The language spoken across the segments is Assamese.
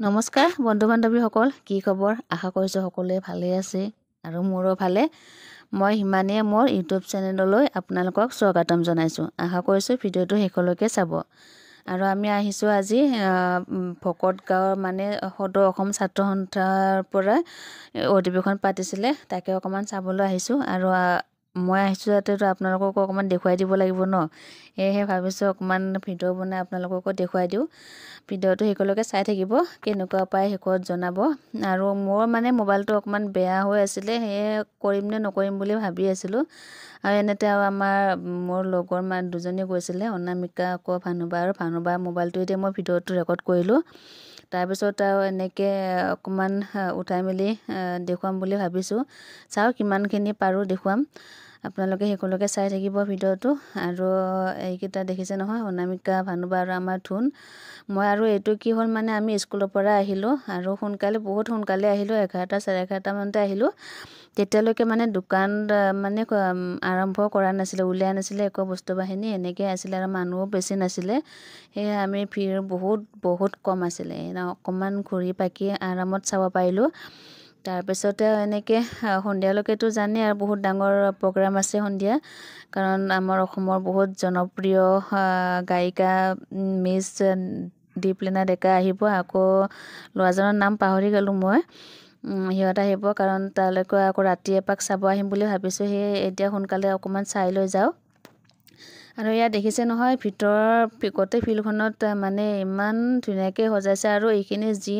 নমস্কাৰ বন্ধু বান্ধৱীসকল, কি খবৰ? আশা কৰিছোঁ সকলোৱে ভালে আছে আৰু মোৰো ভালে। মই হিমানীয়ে মোৰ ইউটিউব চেনেললৈ আপোনালোকক স্বাগতম জনাইছোঁ। আশা কৰিছোঁ ভিডিঅ'টো শেষলৈকে চাব। আৰু আমি আহিছোঁ আজি ভকত গাঁৱৰ সদৌ অসম ছাত্ৰ সন্থাৰ পৰা অধিৱেশন পাতিছিলে, তাকে অকণমান চাবলৈ আহিছোঁ। আৰু মই আহিছোঁ যাতেতো আপোনালোককো অকণমান দেখুৱাই দিব লাগিব ন, সেয়েহে ভাবিছোঁ অকণমান ভিডিঅ' বনাই আপোনালোককো দেখুৱাই দিওঁ। ভিডিঅ'টো শেষলৈকে চাই থাকিব, কেনেকুৱা পায় শেষত জনাব। আৰু মোৰ মোবাইলটো অকণমান বেয়া হৈ আছিলে, সেয়ে কৰিম নে নকৰিম বুলি ভাবি আছিলোঁ। আৰু এনেতে আৰু মোৰ লগৰ দুজনী গৈছিলে, অনামিকা আকৌ ভানুবা, আৰু ভানুবাৰ মোবাইলটোৱেদি মই ভিডিঅ'টো ৰেকৰ্ড কৰিলোঁ। তাৰপিছত আৰু এনেকৈ অকণমান উঠাই মেলি দেখুৱাম বুলি ভাবিছোঁ। চাওঁ কিমানখিনি পাৰোঁ দেখুৱাম। আপোনালোকে শেষলৈকে চাই থাকিব ভিডিঅ'টো। আৰু এইকেইটা দেখিছে নহয়, অনামিকা, ভানুবা আৰু আমাৰ ধুন। মই আৰু এইটো কি হ'ল আমি স্কুলৰ পৰা আহিলোঁ আৰু বহুত সোনকালে আহিলোঁ, 11টা, 11:30 মানতে আহিলোঁ। তেতিয়ালৈকে দোকান আৰম্ভ কৰা নাছিলে, উলিয়াই নাছিলে একো বস্তু বাহিনী, এনেকৈ আছিলে আৰু মানুহো বেছি নাছিলে। সেয়ে আমি ভিৰ বহুত কম আছিলে। অকণমান ঘূৰি পাকি আৰামত চাব পাৰিলোঁ। তাৰপিছতে এনেকৈ সন্ধিয়ালৈকেতো জানেই আৰু বহুত ডাঙৰ প্ৰগ্ৰাম আছে সন্ধিয়া, কাৰণ আমাৰ অসমৰ বহুত জনপ্ৰিয় গায়িকা মিছ দীপলিনা ডেকা আহিব। আকৌ ল'ৰাজনৰ নাম পাহৰি গ'লোঁ মই। সিহঁত আহিব, কাৰণ তালৈকে আকৌ ৰাতি এপাক চাব আহিম বুলি ভাবিছোঁ। সেয়ে এতিয়া সোনকালে অকণমান চাই লৈ যাওঁ। আৰু ইয়াত দেখিছে নহয়, গোটেই ফিল্ডখনত ইমান ধুনীয়াকৈ সজাইছে। আৰু এইখিনি যি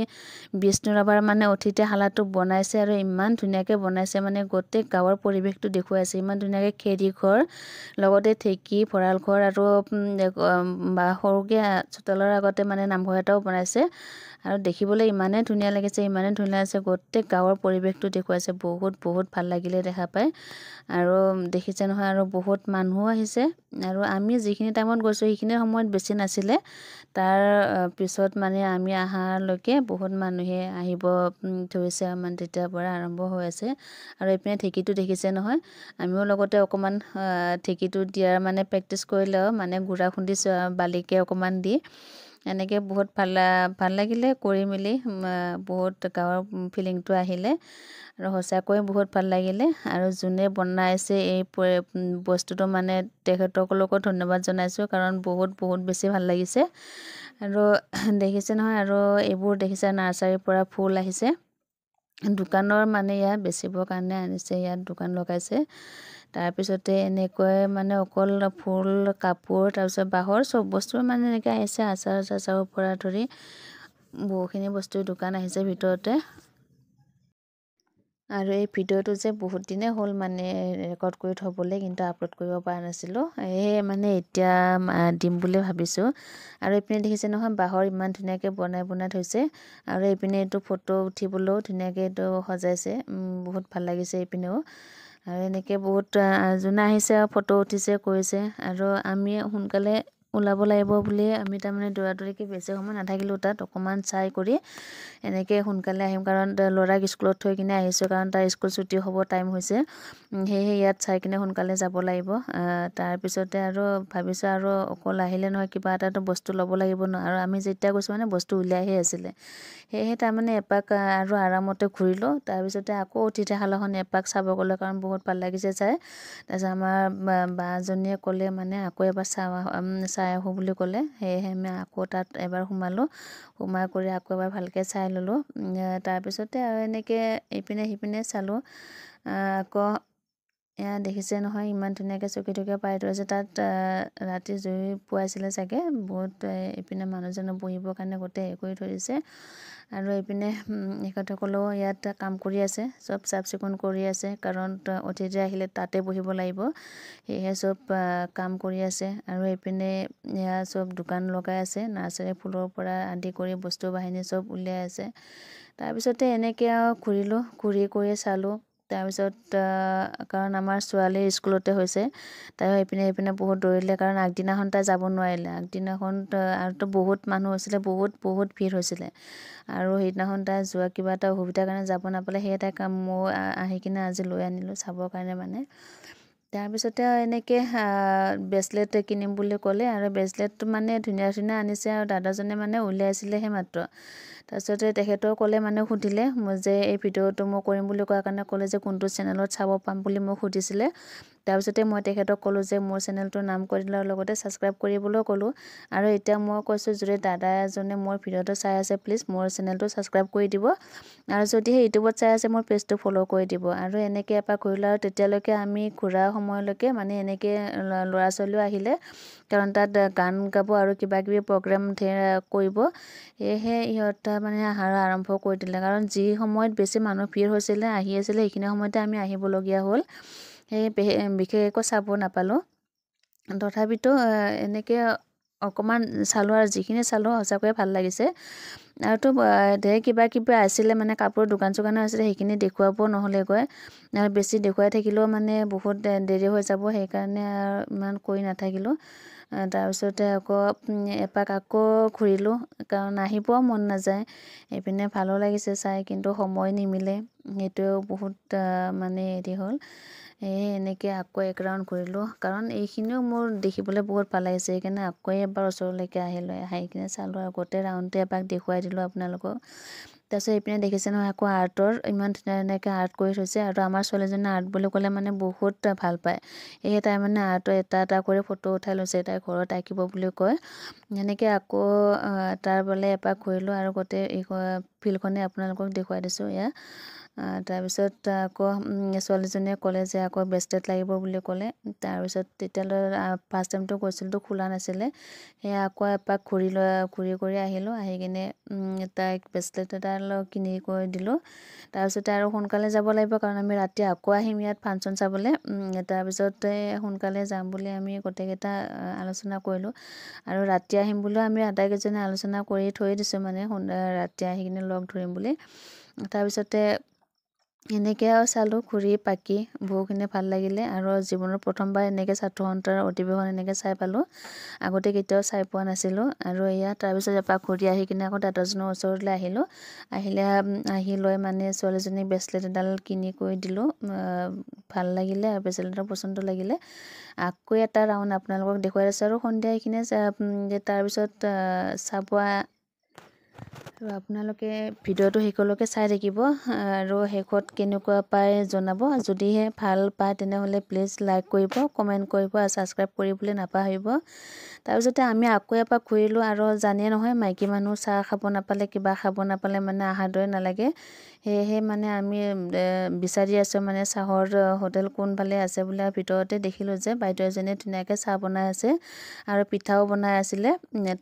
বিষ্ণু ৰাভাৰ অতিথিশালাটো বনাইছে, আৰু ইমান ধুনীয়াকৈ বনাইছে, গোটেই গাঁৱৰ পৰিৱেশটো দেখুৱাইছে। ইমান ধুনীয়াকৈ খেৰী ঘৰ, লগতে ঢেঁকী, ভঁৰাল ঘৰ, আৰু সৰুকৈ চোতালৰ আগতে নামঘৰ এটাও বনাইছে। আৰু দেখিবলৈ ইমানেই ধুনীয়া লাগিছে, ইমানেই ধুনীয়া লাগিছে, গোটেই গাঁৱৰ পৰিৱেশটো দেখুৱাইছে। বহুত ভাল লাগিলে দেখা পায়। আৰু দেখিছে নহয়, আৰু বহুত মানুহো আহিছে। আৰু আমি যিখিনি টাইমত গৈছোঁ সেইখিনি সময়ত বেছি নাছিলে। তাৰ পিছত আমি অহালৈকে বহুত মানুহে আহিব ধৰিছে, তেতিয়াৰ পৰা আৰম্ভ হৈ আছে। আৰু এইপিনে ঢেঁকীটো দেখিছে নহয়, আমিও লগতে অকণমান ঢেঁকীটো দিয়াৰ প্ৰেক্টিচ কৰিলোঁ, গুড়া খুন্দিছোঁ বালিকে অকণমান দি। এনেকৈ বহুত ভাল লাগিলে কৰি মেলি, বহুত গাঁৱৰ ফিলিংটো আহিলে, আৰু সঁচাকৈয়ে বহুত ভাল লাগিলে। আৰু যোনে বনাইছে এই বস্তুটো তেখেতসকলকো ধন্যবাদ জনাইছোঁ, কাৰণ বহুত বেছি ভাল লাগিছে। আৰু দেখিছে নহয়, আৰু এইবোৰ দেখিছে নাৰ্চাৰীৰ পৰা ফুল আহিছে, দোকানৰ ইয়াত বেচিবৰ কাৰণে আনিছে, ইয়াত দোকান লগাইছে। তাৰপিছতে এনেকৈ অকল ফুল, কাপোৰ, তাৰপিছত বাঁহৰ চব বস্তু এনেকৈ আহিছে, আচাৰৰ পৰা ধৰি বহুখিনি বস্তুৰ দোকান আহিছে ভিতৰতে। আৰু এই ভিডিঅ'টো যে বহুত দিনেই হ'ল ৰেকৰ্ড কৰি থ'বলৈ, কিন্তু আপলোড কৰিব পৰা নাছিলোঁ। সেয়ে এতিয়া দিম বুলি ভাবিছোঁ। আৰু এইপিনে দেখিছে নহয়, বাঁহৰ ইমান ধুনীয়াকৈ বনাই থৈছে। আৰু এইপিনে এইটো ফটো উঠিবলৈও ধুনীয়াকৈ এইটো সজাইছে, বহুত ভাল লাগিছে এইপিনেও। আৰু এনেকৈ বহুত যোনে আহিছে আৰু ফটো উঠিছে কৰিছে। আৰু আমি সোনকালে ওলাব লাগিব বুলি আমি দৌৰাদৌৰিকৈ বেছি সময় নাথাকিলোঁ তাত, অকণমান চাই কৰি এনেকৈ সোনকালে আহিম, কাৰণ ল'ৰাক স্কুলত থৈ কিনে আহিছোঁ, কাৰণ তাৰ স্কুল ছুটি হ'ব টাইম হৈছে। সেয়েহে ইয়াত চাই কিনে সোনকালে যাব লাগিব। তাৰপিছতে আৰু ভাবিছোঁ, আৰু অকল আহিলে নহয়, কিবা এটা বস্তু ল'ব লাগিব ন। আৰু আমি যেতিয়া গৈছোঁ বস্তু উলিয়াইহে আছিলে। সেয়েহে এপাক আৰু আৰামতে ঘূৰিলোঁ। তাৰপিছতে আকৌ অতিথিশালাখন এপাক চাব গ'লোঁ, কাৰণ বহুত ভাল লাগিছে চাই। তাৰপিছত আমাৰ বাজনীয়ে ক'লে আকৌ এবাৰ চাই আহোঁ বুলি ক'লে। সেয়েহে আমি আকৌ তাত এবাৰ সোমাই কৰি আকৌ এবাৰ ভালকৈ চাই ল'লোঁ। তাৰপিছতে আৰু এনেকৈ ইপিনে সিপিনে চালোঁ। আকৌ এয়া দেখিছে নহয়, ইমান ধুনীয়াকৈ চকী টকী পাৰি থৈছে। তাত ৰাতি জুই পোৱাইছিলে চাগে, বহুত এইপিনে মানুহজনে বহিবৰ কাৰণে গোটেই কৰি থৈ দিছে। আৰু এইপিনে তেখেতসকলেও ইয়াত কাম কৰি আছে, চব চাফ চিকুণ কৰি আছে, কাৰণ অতিথি আহিলে তাতে বহিব লাগিব। সেয়েহে চব কাম কৰি আছে। আৰু এইপিনে এয়া চব দোকান লগাই আছে, নাৰ্চাৰী ফুলৰ পৰা আদি কৰি বস্তু বাহিনী চব উলিয়াই আছে। তাৰপিছতে এনেকৈ আৰু ঘূৰিলোঁ, ঘূৰি কৰি চালোঁ। তাৰপিছত কাৰণ আমাৰ ছোৱালীৰ স্কুলতে হৈছে, তাই এইপিনে বহুত দৌৰিলে, কাৰণ আগদিনাখন তাই যাব নোৱাৰিলে। আগদিনাখন আৰুতো বহুত মানুহ হৈছিলে, বহুত ভিৰ হৈছিলে। আৰু সেইদিনাখন তাই যোৱা কিবা এটা অসুবিধাৰ কাৰণে যাব নাপালে। সেয়ে তাইক মই আহি কিনে আজি লৈ আনিলোঁ চাবৰ কাৰণে। তাৰপিছতে এনেকৈ ব্ৰেচলেট কিনিম বুলি ক'লে, আৰু ব্ৰেচলেটটো ধুনীয়া আনিছে। আৰু দাদাজনে উলিয়াইছিলেহে মাত্ৰ। তাৰপিছতে তেখেতেও ক'লে মানে সুধিলে মই যে এই ভিডিঅ'টো মই কৰিম বুলি কোৱাৰ কাৰণে ক'লে যে কোনটো চেনেলত চাব পাম বুলি মোক সুধিছিলে তাৰপিছতে মই তেখেতক ক'লোঁ যে মোৰ চেনেলটোৰ নাম কৰি দিলোঁ আৰু লগতে ছাবস্ক্ৰাইব কৰিবলৈ ক'লোঁ আৰু এতিয়া মই কৈছোঁ যদি দাদা এজনে মোৰ ভিডিঅ'টো চাই আছে প্লিজ মোৰ চেনেলটো ছাবস্ক্ৰাইব কৰি দিব আৰু যদিহে ইউটিউবত চাই আছে মোৰ পেজটো ফ'ল' কৰি দিব আৰু এনেকৈ এপাক ঘূৰিলোঁ আৰু তেতিয়ালৈকে আমি ঘূৰা সময়লৈকে মানে এনেকৈ ল'ৰা ছোৱালীও আহিলে কাৰণ তাত গান গাব আৰু কিবা কিবি প্ৰগ্ৰেম কৰিব সেয়েহে ইহঁতে মানে অহাৰ আৰম্ভ কৰি দিলে কাৰণ যি সময়ত বেছি মানুহ ভিৰ হৈছিলে আহি আছিলে সেইখিনি সময়তে আমি আহিবলগীয়া হ'ল সেই বিশেষ একো চাব নাপালোঁ তথাপিতো এনেকৈ অকণমান চালোঁ আৰু যিখিনি চালোঁ সঁচাকৈয়ে ভাল লাগিছে আৰুতো ধেৰ কিবা কিবি আছিলে মানে কাপোৰৰ দোকান চোকানো আছিলে সেইখিনি দেখুৱাব নহ'লেগৈ আৰু বেছি দেখুৱাই থাকিলেও মানে বহুত দেৰি হৈ যাব সেইকাৰণে ইমান কৰি নাথাকিলোঁ তাৰপিছতে এপাক আকৌ ঘূৰিলোঁ কাৰণ আহিবও মন নাযায় এইপিনে ভালো লাগিছে চাই কিন্তু সময় নিমিলে সেইটোৱেও বহুত মানে হেৰি হ'ল এনেকৈ আকৌ এক ৰাউণ্ড ঘূৰিলোঁ কাৰণ এইখিনিও মোৰ দেখিবলৈ বহুত ভাল লাগিছে সেইকাৰণে আকৌ এবাৰ ওচৰলৈকে আহিলোঁ আহি কিনে চালোঁ আৰু গোটেই ৰাউণ্ডটো এপাক দেখুৱাই দিলোঁ আপোনালোকক তাৰপিছত এইপিনে দেখিছে নহয় আকৌ আৰ্টৰ ইমান ধুনীয়া ধুনীয়াকৈ আৰ্ট কৰি থৈছে আৰু আমাৰ ছোৱালীজনীয়ে আৰ্ট বুলি ক'লে মানে বহুত ভাল পায় সেয়ে তাই মানে আৰ্টৰ এটা এটা কৰি ফটো উঠাই লৈছে তাই ঘৰত আঁকিব বুলি কয় সেনেকৈ আকৌ তাৰ বোলে এপাক ঘূৰিলোঁ আৰু গোটেই এই ফিল্ডখনে আপোনালোকক দেখুৱাই দিছোঁ এয়া তাৰপিছত আকৌ ছোৱালীজনীয়ে ক'লে যে আকৌ ব্ৰেচলেট লাগিব বুলি ক'লে তাৰপিছত তেতিয়ালৈ ফাৰ্ষ্ট টাইমটো গৈছিলতো খোলা নাছিলে সেয়া আকৌ এপাক ঘূৰি কৰি আহিলোঁ আহি কিনে তাইক ব্ৰেচলেট এটা কিনি কৰি দিলোঁ তাৰপিছতে আৰু সোনকালে যাব লাগিব কাৰণ আমি ৰাতি আকৌ আহিম ইয়াত ফাংচন চাবলৈ তাৰপিছতে সোনকালে যাম বুলি আমি গোটেইকেইটা আলোচনা কৰিলোঁ আৰু ৰাতি আহিম বুলিও আমি আটাইকেইজনে আলোচনা কৰি থৈ দিছোঁ মানে ৰাতি আহি কিনে লগ ধৰিম বুলি তাৰপিছতে এনেকৈ আৰু চালোঁ ঘূৰি পাকি বহুখিনি ভাল লাগিলে আৰু জীৱনৰ প্ৰথমবাৰ এনেকৈ ছাত্ৰ সন্থাৰ অধিৱেশন এনেকৈ চাই পালোঁ আগতে কেতিয়াও চাই পোৱা নাছিলোঁ আৰু এয়া তাৰপিছত এপাক ঘূৰি আহি কিনে আকৌ দাদাজনৰ ওচৰলৈ আহিলোঁ আহি লৈ মানে ছোৱালীজনীক ব্ৰেচলেট এডাল কিনি কৰি দিলোঁ ভাল লাগিলে আৰু ব্ৰেচলেটৰ পচন্দ লাগিলে আকৌ এটা ৰাউণ্ড আপোনালোকক দেখুৱাই দিছোঁ আৰু সন্ধিয়া এইখিনিয়ে তাৰপিছত চাব আৰু আপোনালোকে ভিডিঅ'টো শেষলৈকে চাই থাকিব আৰু শেষত কেনেকুৱা পায় জনাব যদিহে ভাল পায় তেনেহ'লে প্লিজ লাইক কৰিব কমেণ্ট কৰিব আৰু ছাবস্ক্ৰাইব কৰিবলৈ নাপাহৰিব তাৰপিছতে আমি আকৌ এপাক ঘূৰিলোঁ আৰু জানেই নহয় মাইকী মানুহ চাহ খাব নাপালে কিবা খাব নাপালে মানে অহাৰ দৰে নালাগে সেয়েহে মানে আমি বিচাৰি আছোঁ মানে চাহৰ হোটেল কোনফালে আছে বোলে ভিতৰতে দেখিলোঁ যে বাইদেউ এজনীয়ে ধুনীয়াকৈ চাহ বনাই আছে আৰু পিঠাও বনাই আছিলে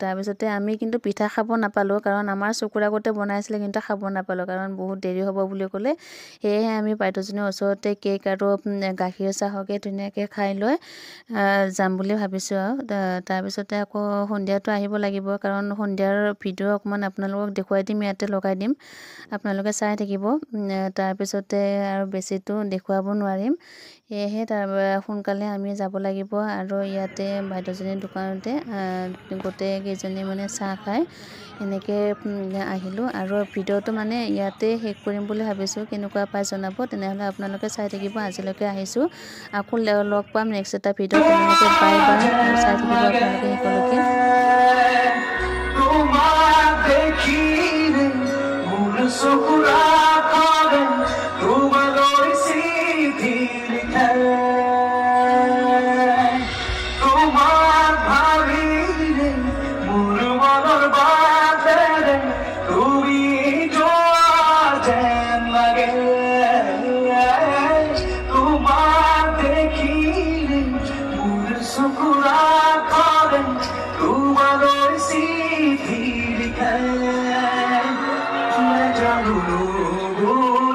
তাৰপিছতে আমি কিন্তু পিঠা খাব নাপালোঁ কাৰণ আমাৰ চকুৰ আগতে বনাইছিলে কিন্তু খাব নাপালোঁ কাৰণ বহুত দেৰি হ'ব বুলি ক'লে সেয়েহে আমি বাইদেউজনীৰ ওচৰতে কেক আৰু গাখীৰ চাহকে ধুনীয়াকৈ খাই লৈ যাম বুলি ভাবিছোঁ আৰু তাৰপিছতে আকৌ সন্ধিয়াটো আহিব লাগিব কাৰণ সন্ধিয়াৰ ভিডিঅ' অকণমান আপোনালোকক দেখুৱাই দিম ইয়াতে লগাই দিম আপোনালোকে চাই থাকিব তাৰপিছতে আৰু বেছিটো দেখুৱাব নোৱাৰিম সেয়েহে সোনকালে আমি যাব লাগিব আৰু ইয়াতে বাইদেউজনীৰ দোকানতে গোটেইকেইজনী মানে চাহ খাই এনেকৈ আহিলোঁ আৰু ভিডিঅ'টো মানে ইয়াতে শেষ কৰিম বুলি ভাবিছোঁ কেনেকুৱা পাই জনাব তেনেহ'লে আপোনালোকে চাই থাকিব আজিলৈকে আহিছোঁ আকৌ লগ পাম নেক্সট এটা ভিডিঅ' তেনেকৈ বাই বাই চাই থাকিব আপোনালোকে শেষলৈকে জানো